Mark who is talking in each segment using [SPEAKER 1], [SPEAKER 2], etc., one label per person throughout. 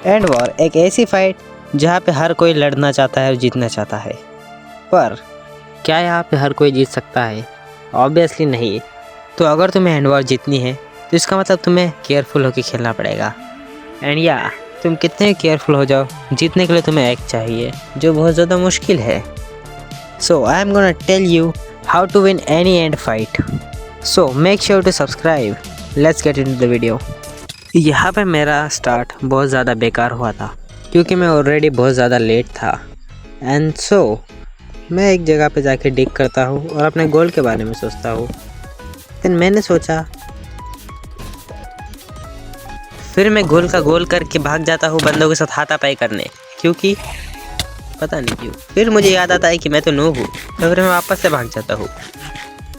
[SPEAKER 1] And war एक ऐसी fight जहाँ पे हर कोई लड़ना चाहता है और जीतना चाहता है, पर क्या यहाँ पे हर कोई जीत सकता है? ऑब्वियसली नहीं। तो अगर तुम्हें एंड वॉर जीतनी है तो इसका मतलब तुम्हें केयरफुल होकर खेलना पड़ेगा। एंड या तुम कितने केयरफुल हो जाओ, जीतने के लिए तुम्हें एक चाहिए जो बहुत ज़्यादा मुश्किल है। So I am gonna tell you how to win any end fight. So make sure to subscribe. Let's get into the video. यहाँ पे मेरा स्टार्ट बहुत ज़्यादा बेकार हुआ था क्योंकि मैं ऑलरेडी बहुत ज़्यादा लेट था। एंड सो मैं एक जगह पे जाके डिग करता हूँ और अपने गोल के बारे में सोचता हूँ। फिर मैंने सोचा, फिर मैं गोल का गोल करके भाग जाता हूँ बंदों के साथ हाथापाई करने, क्योंकि पता नहीं क्यों। फिर मुझे याद आता है कि मैं तो नूब हूँ, तो फिर मैं वापस से भाग जाता हूँ।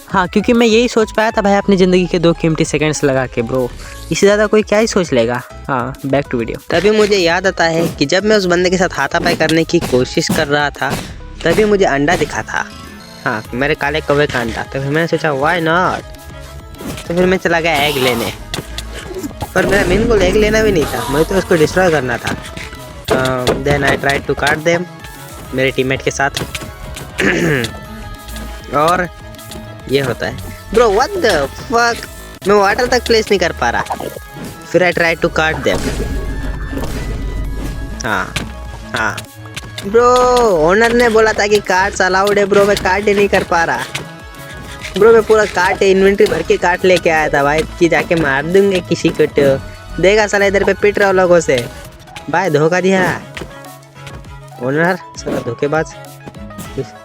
[SPEAKER 1] हाँ, क्योंकि मैं यही सोच पाया था भाई अपनी ज़िंदगी के 2 कीमती सेकंड्स लगा के ब्रो, इससे ज़्यादा कोई क्या ही सोच लेगा। हाँ, बैक टू वीडियो। तभी मुझे याद आता है कि जब मैं उस बंदे के साथ हाथापाई करने की कोशिश कर रहा था तभी मुझे अंडा दिखा था। हाँ, मेरे काले कौवे का अंडा। तो फिर मैंने सोचा व्हाई नॉट, तो फिर मैं चला गया एग लेने। पर मेरा मेन गोल एग लेना भी नहीं था, मुझे तो उसको डिस्ट्रॉय करना था। देन आई ट्राई टू काट देम मेरे टीममेट के साथ। और ये होता है ब्रो, व्हाट द फक, मैं वाटर तक प्लेस नहीं कर पा रहा। फिर आई ट्राई टू काट देम। हाँ ब्रो, ओनर ने बोला था कि कार्ड्स अलाउड है ब्रो, मैं काट ही नहीं कर पा रहा ब्रो। मैं पूरा काट इन्वेंट्री भर के काट लेके आया था भाई कि जाके मार दूंगे किसी को। तो देखा साला इधर पे पिट रहा हूँ लोगों से। भाई धोखा दिया ओनर, साला धोखेबाज।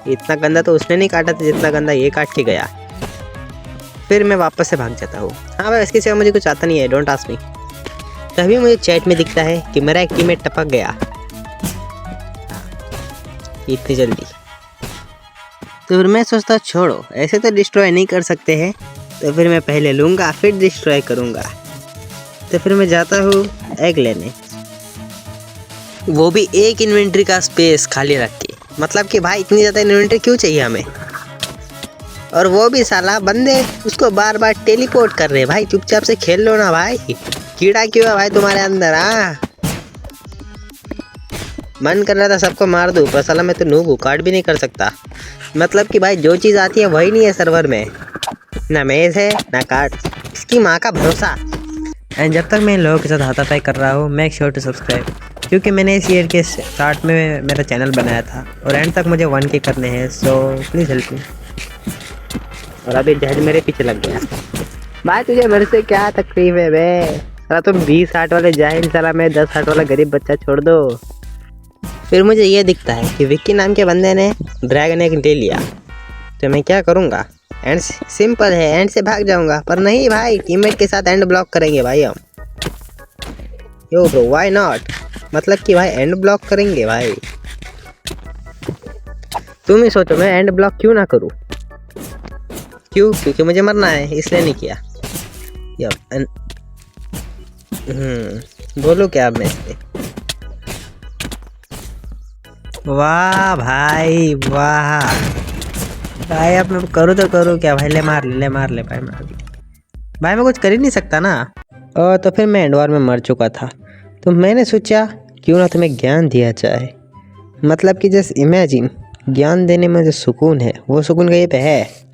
[SPEAKER 1] इतना गंदा तो उसने नहीं काटा था जितना गंदा ये काट के गया। फिर मैं वापस से भाग जाता हूँ। हाँ भाई, इसके सिवा मुझे कुछ आता नहीं है, डोंट आस्क मी। तभी मुझे चैट में दिखता है कि मेरा एक टीममेट टपक गया इतनी जल्दी। तो फिर मैं सोचता छोड़ो, ऐसे तो डिस्ट्रॉय नहीं कर सकते हैं, तो फिर मैं पहले लूँगा फिर डिस्ट्रॉय करूँगा। तो फिर मैं जाता हूँ एग लेने, वो भी एक इन्वेंट्री का स्पेस खाली रख के। मतलब कि भाई इतनी ज़्यादा इन्वेंट्री क्यों चाहिए हमें? और वो भी साला बंदे उसको बार बार टेलीपोर्ट कर रहे हैं। भाई चुपचाप से खेल लो ना भाई, कीड़ा क्यों है भाई तुम्हारे अंदर? मन कर रहा था सबको मार दूँ, पर साला मैं तो नूब हूँ, काट भी नहीं कर सकता। मतलब कि भाई जो चीज़ आती है वही नहीं है सर्वर में, ना मेज़ है ना कार्ड, इसकी माँ का भरोसा। एंड जब तक मैं इन लोगों के साथ हाथापाई कर रहा हूँ, मेक श्योर टू सब्सक्राइब, क्योंकि मैंने इस ईयर के स्टार्ट में मेरा चैनल बनाया था और एंड तक मुझे 1K करने हैं। So please help me. और अभी जज मेरे पीछे लग गया। भाई तुझे मेरे से क्या तकलीफ है बे? साला तुम 20-60 वाले जाहिल, साला मैं 10-60 वाला गरीब बच्चा, छोड़ दो। फिर मुझे ये दिखता है कि विक्की नाम के बंदे ने ड्रैगन एग ले लिया। तो मैं क्या करूँगा? एंड सिंपल है, एंड से भाग जाऊँगा। पर नहीं भाई, टीममेट के साथ एंड ब्लॉक करेंगे भाई हम। यो ब्रो, व्हाई नॉट, मतलब कि भाई एंड ब्लॉक करेंगे भाई। तुम ही सोचो मैं एंड ब्लॉक क्यों ना करूँ? क्यों? क्योंकि मुझे मरना है, इसलिए नहीं किया। बोलो क्या अब मैं इस पे? वाह भाई वाह भाई, अब मैं करूँ तो करूँ क्या भाई? ले मार ले भाई, मार ले भाई, मैं कुछ कर ही नहीं सकता ना। और तो फिर मैं एंड वॉर में मर चुका था। तो मैंने सोचा क्यों ना तुम्हें ज्ञान दिया जाए। मतलब कि जस्ट इमेजिन, ज्ञान देने में जो सुकून है वो सुकून कहीं पे है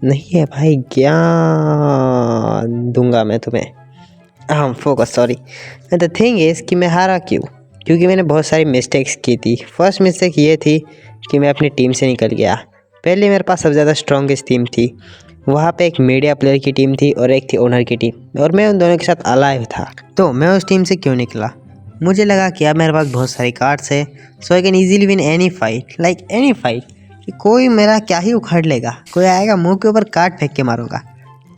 [SPEAKER 1] नहीं है भाई। ज्ञान दूंगा मैं तुम्हें। हाँ focus, sorry. The thing is कि मैं हारा क्यों? क्योंकि मैंने बहुत सारी मिस्टेक्स की थी। फर्स्ट मिस्टेक ये थी कि मैं अपनी टीम से निकल गया। पहले मेरे पास सबसे ज़्यादा स्ट्रॉन्गेस्ट टीम थी, वहाँ पे एक मीडिया प्लेयर की टीम थी और एक थी ओनर की टीम, और मैं उन दोनों के साथ अलाइव था। तो मैं उस टीम से क्यों निकला? मुझे लगा कि अब मेरे पास बहुत सारी कार्ड्स है, so I can easily win any fight, like any fight. कि कोई मेरा क्या ही उखाड़ लेगा, कोई आएगा मुंह के ऊपर कार्ड फेंक के मारूंगा।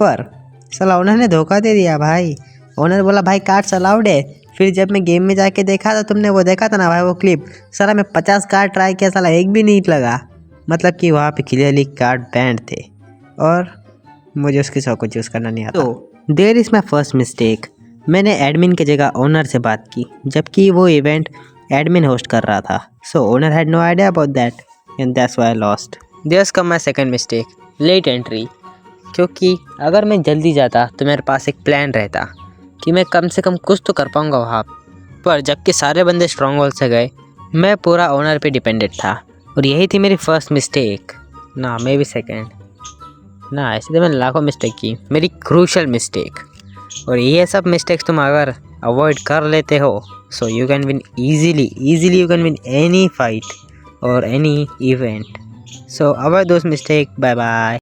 [SPEAKER 1] पर साला ओनर ने धोखा दे दिया भाई। ओनर बोला भाई कार्ड्स अलाउड है। फिर जब मैं गेम में जाके देखा तो तुमने वो देखा था ना भाई वो क्लिप, साला मैं 50 कार्ड ट्राई किया, साला एक भी नहीं लगा। मतलब कि वहाँ पे क्लियरली कार्ड बैंड थे और मुझे उसके शौक को चूज़ करना नहीं आता। तो there is my first mistake. मैंने एडमिन की जगह ओनर से बात की, जबकि वो इवेंट एडमिन होस्ट कर रहा था। So owner had no idea about that and that's why I lost. There's come my second mistake, late entry. क्योंकि अगर मैं जल्दी जाता तो मेरे पास एक प्लान रहता कि मैं कम से कम कुछ तो कर पाऊँगा वहाँ, पर जबकि सारे बंदे स्ट्रॉन्ग होल्ड से गए, मैं पूरा ओनर पे डिपेंडेड था और यही थी मेरी फर्स्ट मिस्टेक, ना मे भी सेकेंड, ना ऐसे तो मैंने लाखों मिस्टेक की, मेरी क्रूशल मिस्टेक। और ये सब मिस्टेक्स तुम अगर अवॉइड कर लेते हो so you can win easily you can win any fight और any event. So avoid those mistake. Bye bye.